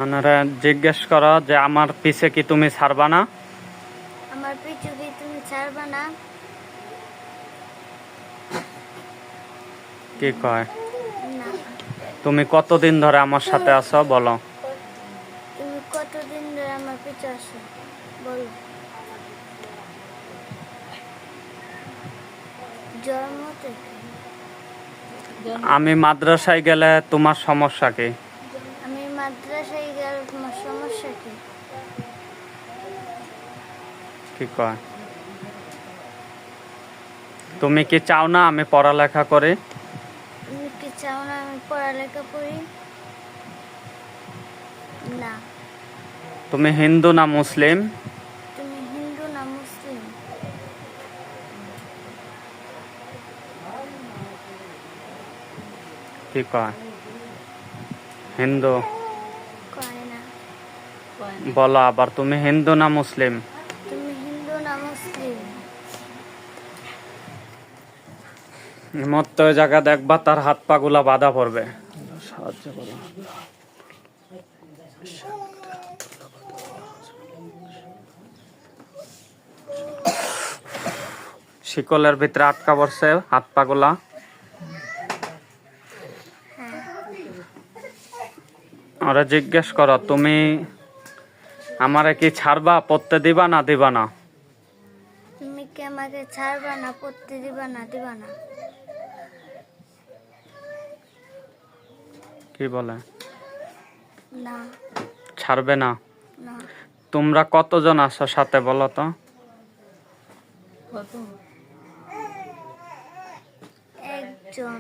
আনারা জিজ্ঞেস করো যে আমার পিছে কি তুমি ছাড়বা না? আমার পিছু কি তুমি ছাড়বা না? কি কয়? না। তুমি কতদিন ধরে আমার সাথে আছো বলো? তুমি কতদিন ধরে আমার পিছু আসো বলো? জন্ম থেকে। আমি মাদ্রাসায় গেলে তোমার সমস্যা কি? আমি মাদ্রাসায় গেলে তোমার সমস্যা কি? কি কয়? তুমি কি চাও না আমি পড়ালেখা করি? তুমি কি চাও না আমি পড়ালেখা করি? না। তুমি হিন্দু না মুসলিম? তুমি হিন্দু না মুসলিম? কি কয়? হিন্দু। কয় না। বলো আবার তুমি হিন্দু না মুসলিম? তুমি হিন্দু না মুসলিম? মত ওই জায়গা দেখবা তার হাত পা গুলা বাঁধা পড়বে। সাহায্য করো। শিকলের ভিতরে আটকা পড়ছে হাত পা গুলা। ওরা জিজ্ঞেস করো তুমি আমারে কি ছাড়বা, পড়তে দিবা না দিবা না? তুমি কি আমাকে ছাড়বা না, পড়তে দিবা না দিবা না? কি বলে? না। ছাড়বে না? না। তোমরা কতজন আছো সাথে বলো তো? একজন।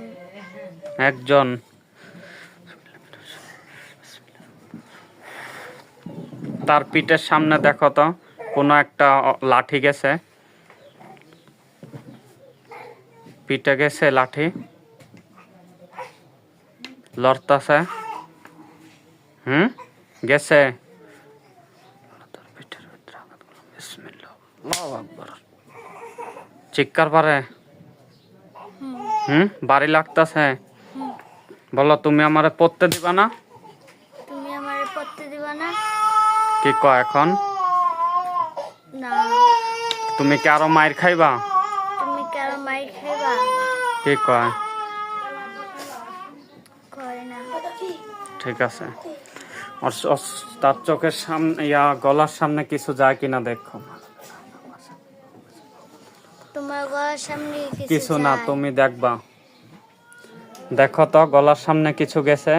একজন। তার পিঠের সামনে দেখো তো কোনো একটা লাঠি গেছে, পিঠে গেছে লাঠি, লড়তাছে। গেছে। চিৎকার পারে। বাড়ি লাগতাছে। বলো তুমি আমারে পড়তে দিবা না? তুমি আমারে পড়তে দিবা না? কি কয় এখন? না। তুমি কি আরো মাইর খাইবা? তুমি কি আরো মাইর খাইবা? কি কয়? কয় না। ঠিক আছে। তার চোখের সামনে গলার সামনে কিছু যায় কিনা দেখো। তোমার গলার সামনে কিছু না, যায়? তুমি দেখবা। দেখো তো গলার সামনে কিছু গেছে।